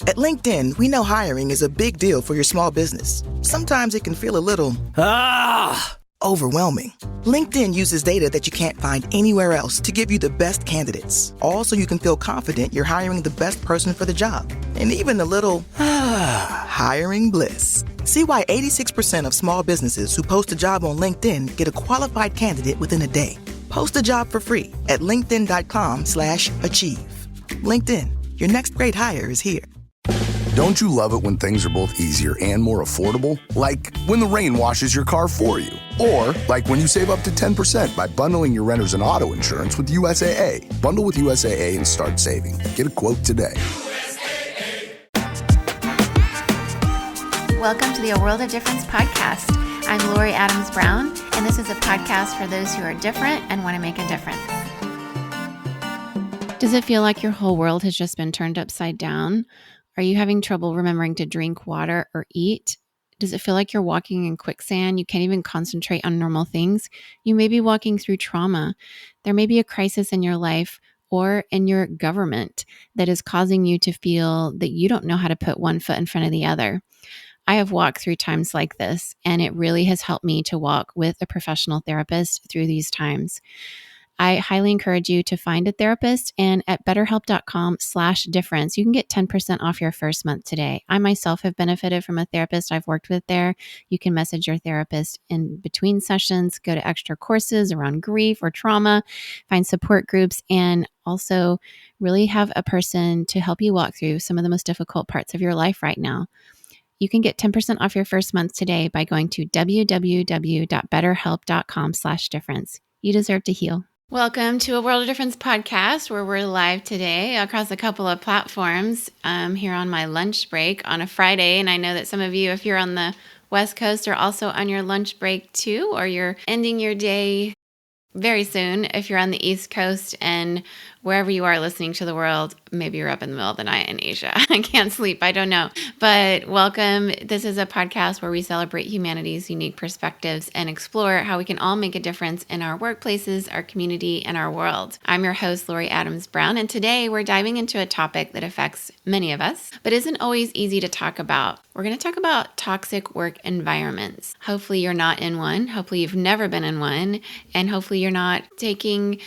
At LinkedIn, we know hiring is a big deal for your small business. Sometimes it can feel a little overwhelming. LinkedIn uses data that you can't find anywhere else to give you the best candidates, all so you can feel confident you're hiring the best person for the job. And even a little hiring bliss. See why 86% of small businesses who post a job on LinkedIn get a qualified candidate within a day. Post a job for free at linkedin.com/achieve. LinkedIn, your next great hire is here. Don't you love it when things are both easier and more affordable? Like when the rain washes your car for you. Or like when you save up to 10% by bundling your renters and auto insurance with USAA. Bundle with USAA and start saving. Get a quote today. Welcome to the A World of Difference podcast. I'm Lori Adams Brown, and this is a podcast for those who are different and want to make a difference. Does it feel like your whole world has just been turned upside down? Are you having trouble remembering to drink water or eat? Does it feel like you're walking in quicksand? You can't even concentrate on normal things? You may be walking through trauma. There may be a crisis in your life or in your government that is causing you to feel that you don't know how to put one foot in front of the other. I have walked through times like this, and it really has helped me to walk with a professional therapist through these times. I highly encourage you to find a therapist, and at betterhelp.com/difference, you can get 10% off your first month today. I myself have benefited from a therapist I've worked with there. You can message your therapist in between sessions, go to extra courses around grief or trauma, find support groups, and also really have a person to help you walk through some of the most difficult parts of your life right now. You can get 10% off your first month today by going to www.betterhelp.com/difference. You deserve to heal. Welcome to A World of Difference podcast, where we're live today across a couple of platforms. I'm here on my lunch break on a Friday, and I know that some of you, if you're on the West Coast, are also on your lunch break too, or you're ending your day very soon if you're on the East Coast, and wherever you are listening to the world, maybe you're up in the middle of the night in Asia. I can't sleep. I don't know. But welcome. This is a podcast where we celebrate humanity's unique perspectives and explore how we can all make a difference in our workplaces, our community, and our world. I'm your host, Lori Adams Brown, and today we're diving into a topic that affects many of us, but isn't always easy to talk about. We're going to talk about toxic work environments. Hopefully you're not in one. Hopefully you've never been in one. And hopefully you're not taking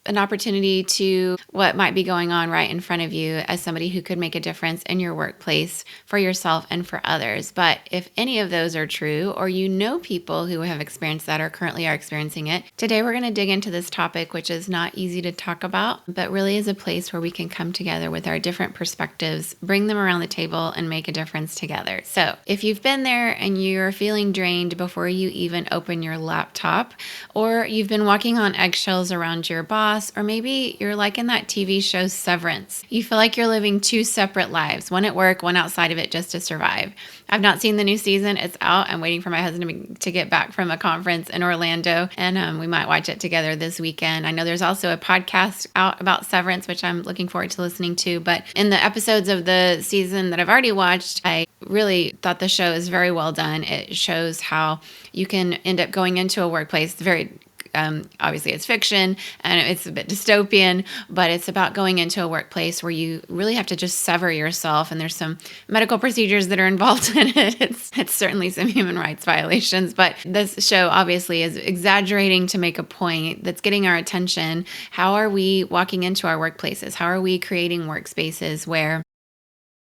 an opportunity to what might be going on right in front of you as somebody who could make a difference in your workplace for yourself and for others. But if any of those are true, or you know people who have experienced that or currently are experiencing it, today we're going to dig into this topic, which is not easy to talk about, but really is a place where we can come together with our different perspectives, bring them around the table, and make a difference together. So if you've been there and you're feeling drained before you even open your laptop, or you've been walking on eggshells around your boss, or maybe you're like in that TV show Severance. You feel like you're living two separate lives, one at work, one outside of it, just to survive. I've not seen the new season. It's out. I'm waiting for my husband to get back from a conference in Orlando, and we might watch it together this weekend. I know there's also a podcast out about Severance, which I'm looking forward to listening to. But in the episodes of the season that I've already watched, I really thought the show is very well done. It shows how you can end up going into a workplace very obviously it's fiction and it's a bit dystopian, but it's about going into a workplace where you really have to just sever yourself. And there's some medical procedures that are involved in it. It's certainly some human rights violations, but this show obviously is exaggerating to make a point that's getting our attention. How are we walking into our workplaces? How are we creating workspaces where...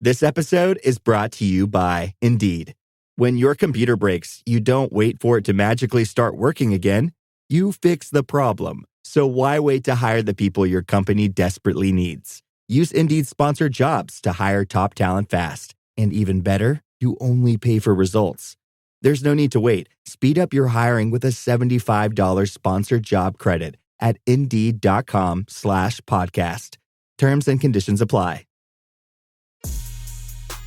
This episode is brought to you by Indeed. When your computer breaks, you don't wait for it to magically start working again. You fix the problem. So why wait to hire the people your company desperately needs? Use Indeed's sponsored jobs to hire top talent fast. And even better, you only pay for results. There's no need to wait. Speed up your hiring with a $75 sponsored job credit at Indeed.com/podcast. Terms and conditions apply.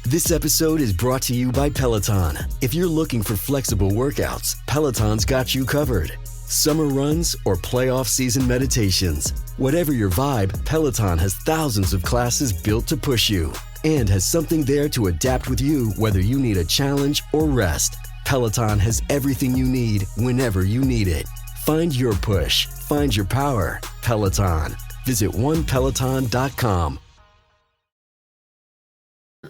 This episode is brought to you by Peloton. If you're looking for flexible workouts, Peloton's got you covered. Summer runs or playoff season meditations. Whatever your vibe, Peloton has thousands of classes built to push you and has something there to adapt with you whether you need a challenge or rest. Peloton has everything you need whenever you need it. Find your push. Find your power. Peloton. Visit onepeloton.com.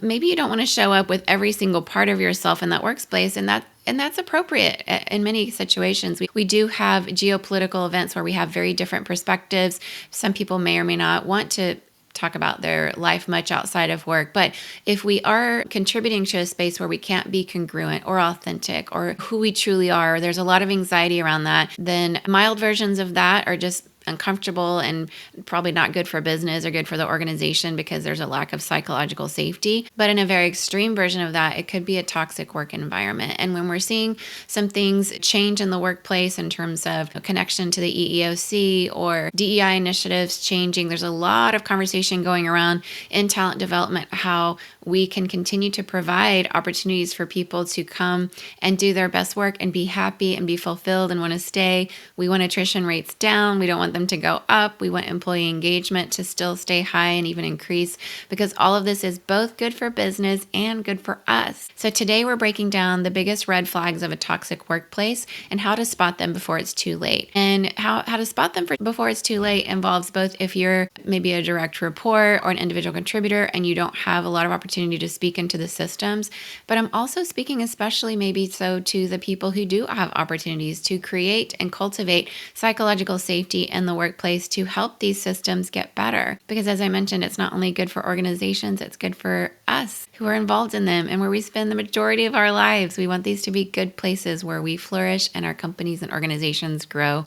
Maybe you don't want to show up with every single part of yourself in that workplace, and that's appropriate in many situations. We do have geopolitical events where we have very different perspectives. Some people may or may not want to talk about their life much outside of work. But if we are contributing to a space where we can't be congruent or authentic or who we truly are, there's a lot of anxiety around that, then mild versions of that are just uncomfortable and probably not good for business or good for the organization because there's a lack of psychological safety. But in a very extreme version of that, it could be a toxic work environment. And when we're seeing some things change in the workplace in terms of a connection to the EEOC or DEI initiatives changing, there's a lot of conversation going around in talent development, how we can continue to provide opportunities for people to come and do their best work and be happy and be fulfilled and want to stay. We want attrition rates down. We don't want them to go up. We want employee engagement to still stay high and even increase, because all of this is both good for business and good for us. So today we're breaking down the biggest red flags of a toxic workplace and how to spot them before it's too late. And how to spot them before it's too late involves both if you're maybe a direct report or an individual contributor and you don't have a lot of opportunity to speak into the systems, but I'm also speaking especially maybe so to the people who do have opportunities to create and cultivate psychological safety in the workplace to help these systems get better. Because as I mentioned, it's not only good for organizations, it's good for us who are involved in them and where we spend the majority of our lives. We want these to be good places where we flourish and our companies and organizations grow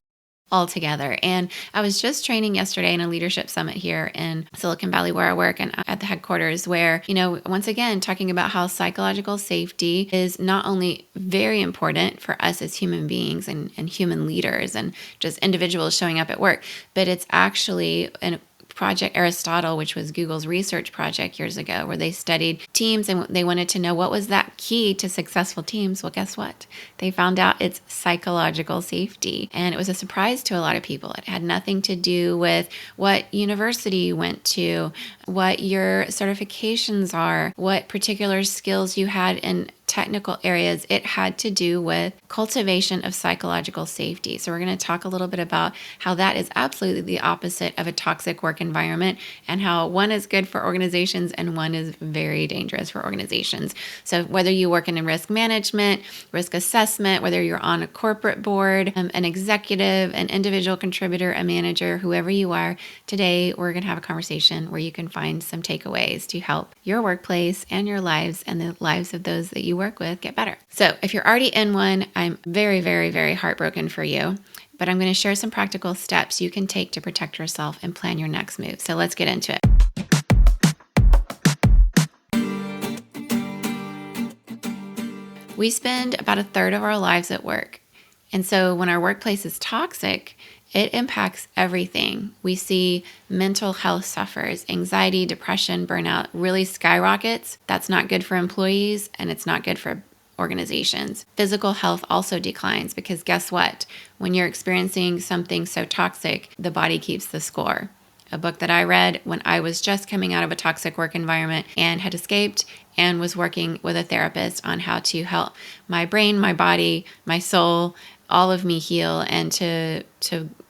all together. And I was just training yesterday in a leadership summit here in Silicon Valley where I work and at the headquarters where, once again, talking about how psychological safety is not only very important for us as human beings and human leaders and just individuals showing up at work, but it's actually Project Aristotle, which was Google's research project years ago, where they studied teams and they wanted to know what was that key to successful teams. Well, guess what? They found out it's psychological safety. And it was a surprise to a lot of people. It had nothing to do with what university you went to, what your certifications are, what particular skills you had in technical areas. It had to do with cultivation of psychological safety. So we're going to talk a little bit about how that is absolutely the opposite of a toxic work environment and how one is good for organizations and one is very dangerous for organizations. So whether you work in risk management, risk assessment, whether you're on a corporate board, an executive, an individual contributor, a manager, whoever you are, today we're going to have a conversation where you can find some takeaways to help your workplace and your lives and the lives of those that you work with get better. So if you're already in one, I'm very, very, very heartbroken for you, but I'm going to share some practical steps you can take to protect yourself and plan your next move. So let's get into it. We spend about a third of our lives at work. And so when our workplace is toxic, it impacts everything. We see mental health suffers, anxiety, depression, burnout really skyrockets. That's not good for employees and it's not good for organizations. Physical health also declines because guess what? When you're experiencing something so toxic, the body keeps the score. A book that I read when I was just coming out of a toxic work environment and had escaped and was working with a therapist on how to help my brain, my body, my soul, all of me heal and to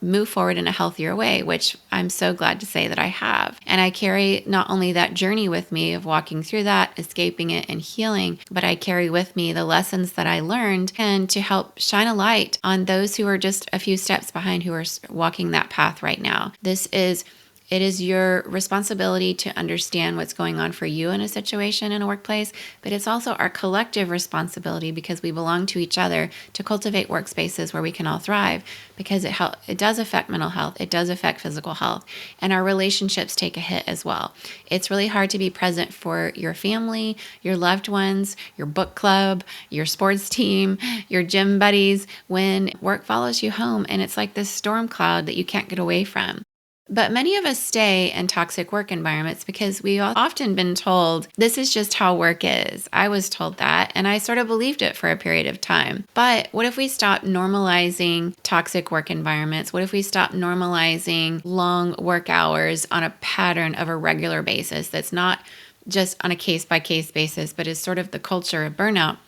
move forward in a healthier way, which I'm so glad to say that I have. And I carry not only that journey with me of walking through that, escaping it and healing, but I carry with me the lessons that I learned and to help shine a light on those who are just a few steps behind who are walking that path right now. It is your responsibility to understand what's going on for you in a situation in a workplace, but it's also our collective responsibility because we belong to each other to cultivate workspaces where we can all thrive because it does affect mental health, it does affect physical health, and our relationships take a hit as well. It's really hard to be present for your family, your loved ones, your book club, your sports team, your gym buddies when work follows you home and it's like this storm cloud that you can't get away from. But many of us stay in toxic work environments because we've often been told this is just how work is. I was told that, and I sort of believed it for a period of time. But what if we stop normalizing toxic work environments? What if we stop normalizing long work hours on a pattern of a regular basis that's not just on a case-by-case basis, but is sort of the culture of burnout?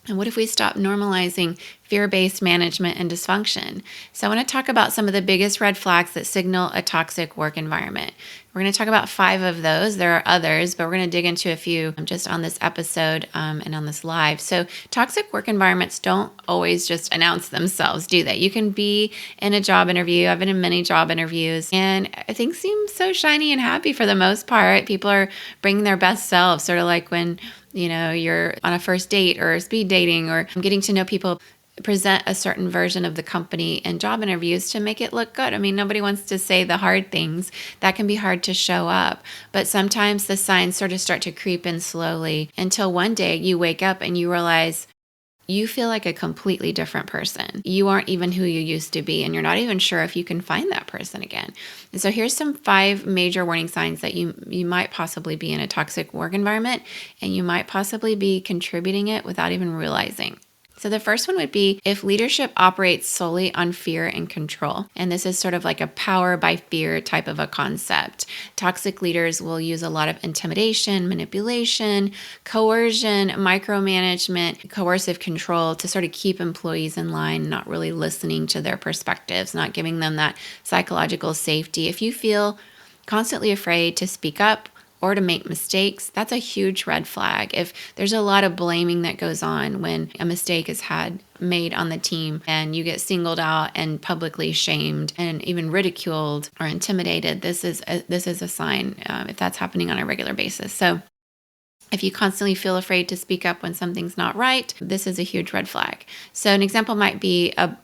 And what if we stop normalizing fear-based management, and dysfunction. So I want to talk about some of the biggest red flags that signal a toxic work environment. We're going to talk about 5 of those. There are others, but we're going to dig into a few just on this episode and on this live. So toxic work environments don't always just announce themselves, do they? You can be in a job interview. I've been in many job interviews, and things seem so shiny and happy for the most part. People are bringing their best selves, sort of like when you're on a first date or speed dating or getting to know people. Present a certain version of the company in job interviews to make it look good. I mean, nobody wants to say the hard things. That can be hard to show up. But sometimes the signs sort of start to creep in slowly until one day you wake up and you realize you feel like a completely different person. You aren't even who you used to be, and you're not even sure if you can find that person again. And so here's some 5 major warning signs that you might possibly be in a toxic work environment, and you might possibly be contributing it without even realizing. So the first one would be if leadership operates solely on fear and control. And this is sort of like a power by fear type of a concept. Toxic leaders will use a lot of intimidation, manipulation, coercion, micromanagement, coercive control to sort of keep employees in line, not really listening to their perspectives, not giving them that psychological safety. If you feel constantly afraid to speak up, or to make mistakes, that's a huge red flag. If there's a lot of blaming that goes on when a mistake is made on the team and you get singled out and publicly shamed and even ridiculed or intimidated, this is a sign if that's happening on a regular basis. So if you constantly feel afraid to speak up when something's not right, this is a huge red flag. So an example might be a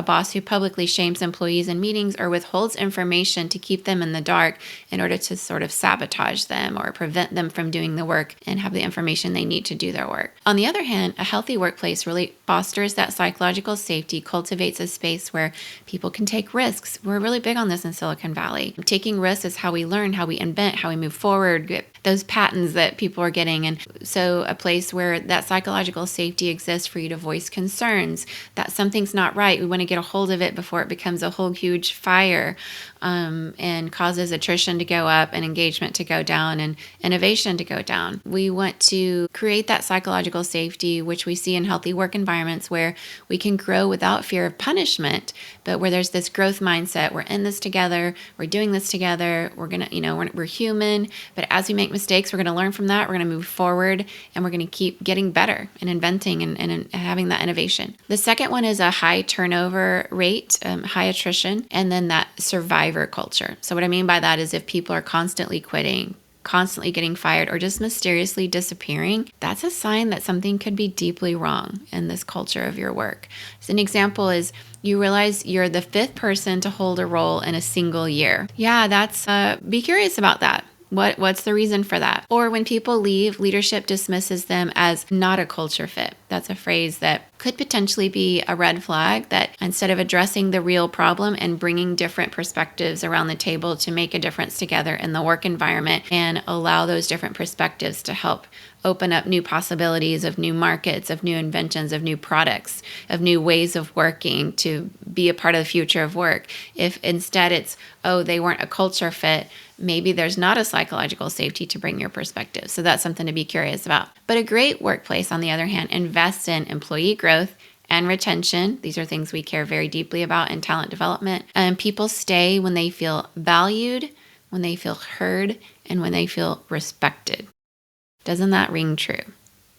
boss who publicly shames employees in meetings or withholds information to keep them in the dark in order to sort of sabotage them or prevent them from doing the work and have the information they need to do their work. On the other hand, a healthy workplace really fosters that psychological safety, cultivates a space where people can take risks. We're really big on this in Silicon Valley. Taking risks is how we learn, how we invent, how we move forward, get those patents that people are getting. And so a place where that psychological safety exists for you to voice concerns, that something's not right. We want to get a hold of it before it becomes a whole huge fire and causes attrition to go up and engagement to go down and innovation to go down. We want to create that psychological safety, which we see in healthy work environments where we can grow without fear of punishment, but where there's this growth mindset. We're in this together. We're doing this together. We're going to, we're human, but as we make mistakes, we're going to learn from that. We're going to move forward and we're going to keep getting better and inventing and having that innovation. The second one is a high turnover rate, high attrition, and then that survivor culture. So what I mean by that is if people are constantly quitting, constantly getting fired, or just mysteriously disappearing, that's a sign that something could be deeply wrong in this culture of your work. So an example is you realize you're the 5th person to hold a role in a single year. Yeah, that's be curious about that. What's the reason for that? Or when people leave, leadership dismisses them as not a culture fit. That's a phrase that could potentially be a red flag, that instead of addressing the real problem and bringing different perspectives around the table to make a difference together in the work environment and allow those different perspectives to help open up new possibilities of new markets, of new inventions, of new products, of new ways of working to be a part of the future of work. If instead it's, they weren't a culture fit, maybe there's not a psychological safety to bring your perspective. So that's something to be curious about. But a great workplace, on the other hand, invests in employee growth and retention. These are things we care very deeply about in talent development. And people stay when they feel valued, when they feel heard, and when they feel respected. Doesn't that ring true?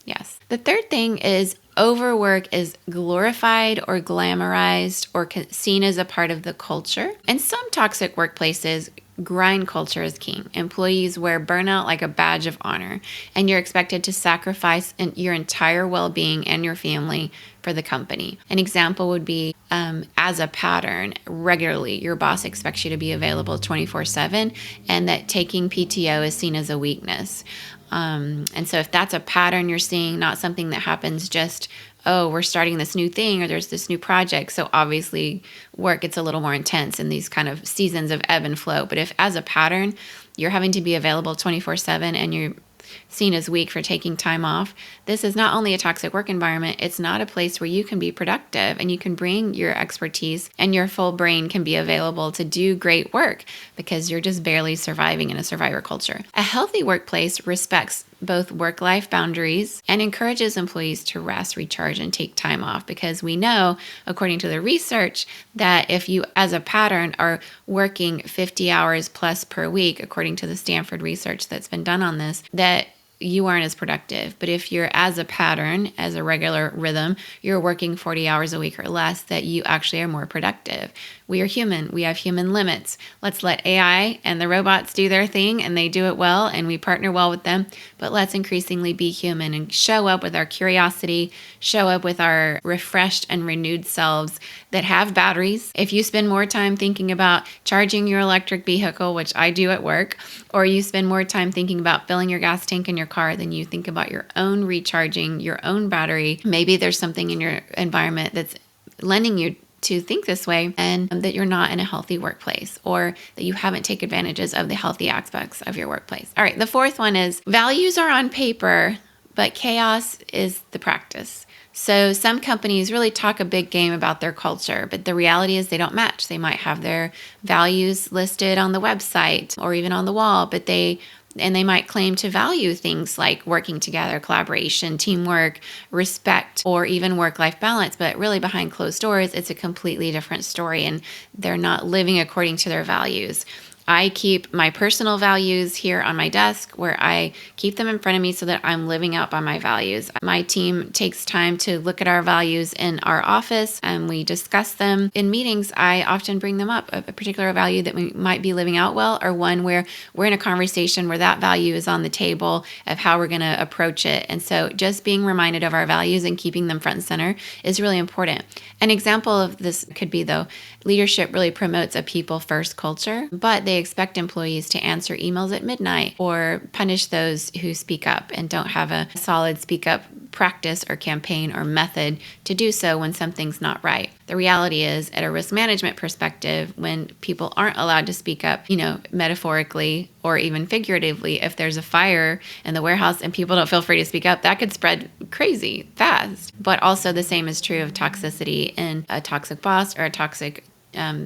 Yes. The third thing is overwork is glorified or glamorized or seen as a part of the culture. In some toxic workplaces, grind culture is king. Employees wear burnout like a badge of honor, and you're expected to sacrifice your entire well-being and your family for the company. An example would be as a pattern, regularly, your boss expects you to be available 24/7, and that taking PTO is seen as a weakness. And so if that's a pattern you're seeing, not something that happens just, we're starting this new thing or there's this new project. So obviously work gets a little more intense in these kind of seasons of ebb and flow. But if as a pattern, you're having to be available 24/7 and seen as weak for taking time off. This is not only a toxic work environment, it's not a place where you can be productive and you can bring your expertise and your full brain can be available to do great work because you're just barely surviving in a survivor culture. A healthy workplace respects both work-life boundaries and encourages employees to rest, recharge, and take time off, because we know, according to the research, that if you as a pattern are working 50 hours plus per week, according to the Stanford research that's been done on this, that you aren't as productive. But if you're as a pattern, as a regular rhythm, you're working 40 hours a week or less, that you actually are more productive. We are human. We have human limits. Let's let AI and the robots do their thing, and they do it well, and we partner well with them. But let's increasingly be human and show up with our curiosity, show up with our refreshed and renewed selves that have batteries. If you spend more time thinking about charging your electric vehicle, which I do at work, or you spend more time thinking about filling your gas tank in your car than you think about your own recharging, your own battery, maybe there's something in your environment that's lending you to think this way, and that you're not in a healthy workplace, or that you haven't taken advantages of the healthy aspects of your workplace. All right, the fourth one is values are on paper, but chaos is the practice. So some companies really talk a big game about their culture, but the reality is they don't match. They might have their values listed on the website or even on the wall, but they might claim to value things like working together, collaboration, teamwork, respect, or even work-life balance. But really behind closed doors, it's a completely different story, and they're not living according to their values. I keep my personal values here on my desk, where I keep them in front of me so that I'm living out by my values. My team takes time to look at our values in our office, and we discuss them. In meetings, I often bring them up, a particular value that we might be living out well, or one where we're in a conversation where that value is on the table of how we're going to approach it. And so just being reminded of our values and keeping them front and center is really important. An example of this could be, though, leadership really promotes a people-first culture, but they expect employees to answer emails at midnight or punish those who speak up and don't have a solid speak up practice or campaign or method to do so when something's not right. The reality is, at a risk management perspective, when people aren't allowed to speak up, metaphorically or even figuratively, if there's a fire in the warehouse and people don't feel free to speak up, that could spread crazy fast. But also the same is true of toxicity in a toxic boss or a toxic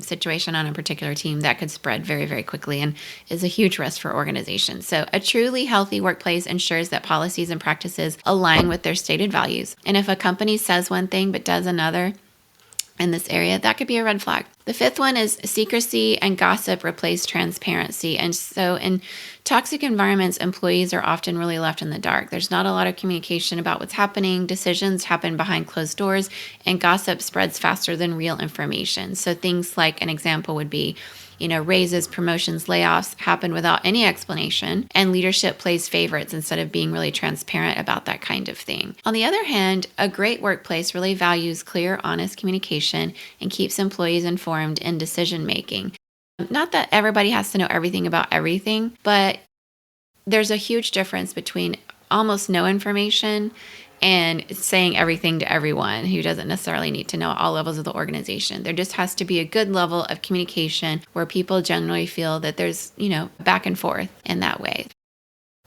situation on a particular team. That could spread very, very quickly and is a huge risk for organizations. So a truly healthy workplace ensures that policies and practices align with their stated values. And if a company says one thing but does another in this area, that could be a red flag. The fifth one is secrecy and gossip replace transparency. And so in toxic environments, employees are often really left in the dark. There's not a lot of communication about what's happening. Decisions happen behind closed doors, and gossip spreads faster than real information. So things like, an example would be, raises, promotions, layoffs happen without any explanation, and leadership plays favorites instead of being really transparent about that kind of thing. On the other hand, a great workplace really values clear, honest communication and keeps employees informed in decision making. Not that everybody has to know everything about everything, but there's a huge difference between almost no information and saying everything to everyone who doesn't necessarily need to know all levels of the organization. There just has to be a good level of communication where people generally feel that there's, back and forth in that way.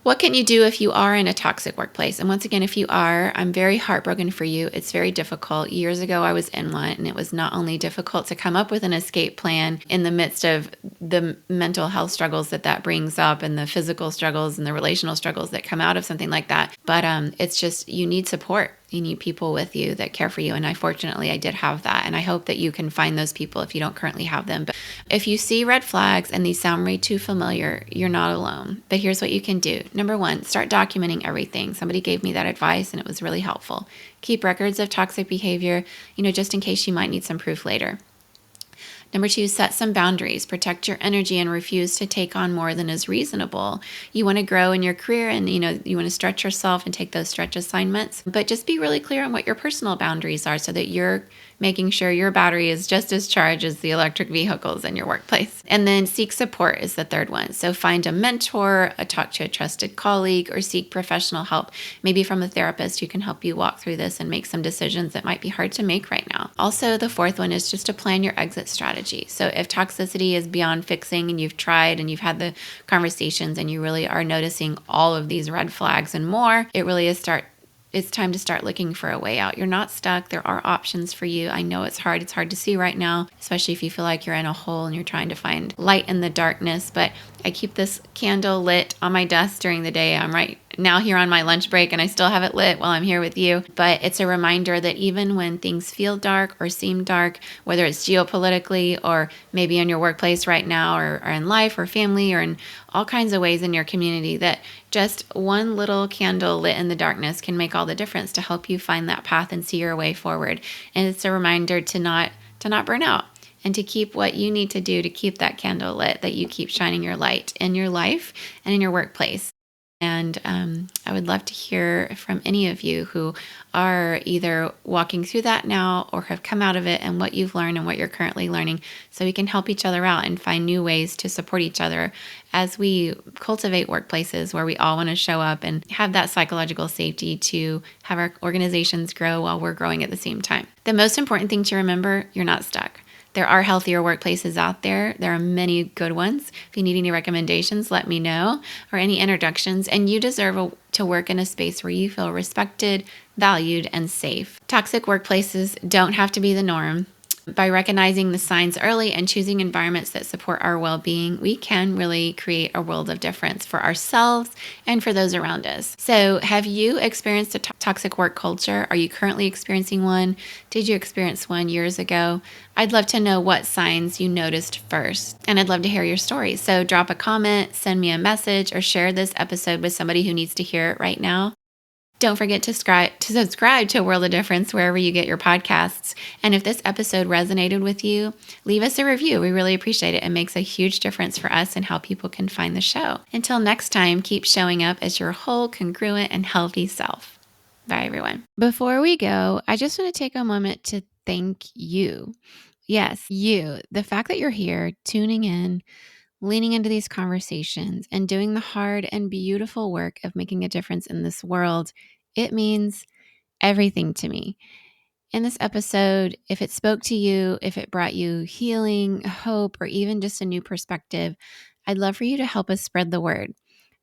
What can you do if you are in a toxic workplace? And once again, if you are, I'm very heartbroken for you. It's very difficult. Years ago, I was in one, and it was not only difficult to come up with an escape plan in the midst of the mental health struggles that brings up, and the physical struggles and the relational struggles that come out of something like that. But it's just, you need support. You need people with you that care for you. And fortunately, I did have that. And I hope that you can find those people if you don't currently have them. But if you see red flags and these sound way too familiar, you're not alone. But here's what you can do. Number one, start documenting everything. Somebody gave me that advice and it was really helpful. Keep records of toxic behavior, just in case you might need some proof later. Number two, set some boundaries. Protect your energy and refuse to take on more than is reasonable. You want to grow in your career and, you want to stretch yourself and take those stretch assignments, but just be really clear on what your personal boundaries are so that you're making sure your battery is just as charged as the electric vehicles in your workplace. And then seek support is the third one. So find a mentor, talk to a trusted colleague, or seek professional help, maybe from a therapist who can help you walk through this and make some decisions that might be hard to make right now. Also, the fourth one is just to plan your exit strategy. strategy. So if toxicity is beyond fixing and you've tried and you've had the conversations and you really are noticing all of these red flags and more, it's time to start looking for a way out. You're not stuck. There are options for you. I know it's hard. It's hard to see right now, especially if you feel like you're in a hole and you're trying to find light in the darkness. But I keep this candle lit on my desk during the day. I'm right now here on my lunch break and I still have it lit while I'm here with you. But it's a reminder that even when things feel dark or seem dark, whether it's geopolitically or maybe in your workplace right now or in life or family or in all kinds of ways in your community, that just one little candle lit in the darkness can make all the difference to help you find that path and see your way forward. And it's a reminder to not burn out and to keep what you need to do to keep that candle lit, that you keep shining your light in your life and in your workplace. And I would love to hear from any of you who are either walking through that now or have come out of it, and what you've learned and what you're currently learning, so we can help each other out and find new ways to support each other as we cultivate workplaces where we all want to show up and have that psychological safety to have our organizations grow while we're growing at the same time. The most important thing to remember, you're not stuck. There are healthier workplaces out there. There are many good ones. If you need any recommendations, let me know, or any introductions. And you deserve to work in a space where you feel respected, valued, and safe. Toxic workplaces don't have to be the norm. By recognizing the signs early and choosing environments that support our well-being, we can really create a world of difference for ourselves and for those around us. So have you experienced a toxic work culture? Are you currently experiencing one? Did you experience one years ago? I'd love to know what signs you noticed first, and I'd love to hear your stories. So drop a comment, send me a message, or share this episode with somebody who needs to hear it right now. Don't forget to subscribe to World of Difference wherever you get your podcasts. And if this episode resonated with you, leave us a review. We really appreciate it. It makes a huge difference for us and how people can find the show. Until next time, keep showing up as your whole, congruent, and healthy self. Bye, everyone. Before we go, I just want to take a moment to thank you. Yes, you. The fact that you're here, tuning in, leaning into these conversations, and doing the hard and beautiful work of making a difference in this world, it means everything to me. In this episode, if it spoke to you, if it brought you healing, hope, or even just a new perspective, I'd love for you to help us spread the word.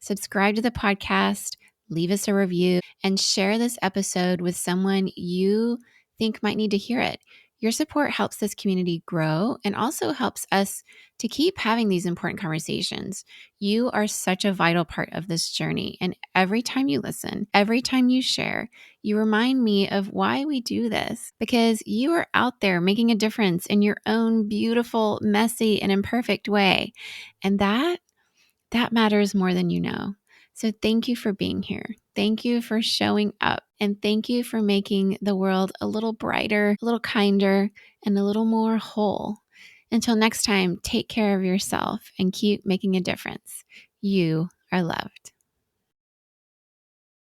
Subscribe to the podcast, leave us a review, and share this episode with someone you think might need to hear it. Your support helps this community grow and also helps us to keep having these important conversations. You are such a vital part of this journey. And every time you listen, every time you share, you remind me of why we do this, because you are out there making a difference in your own beautiful, messy, and imperfect way. And that matters more than you know. So thank you for being here. Thank you for showing up. And thank you for making the world a little brighter, a little kinder, and a little more whole. Until next time, take care of yourself and keep making a difference. You are loved.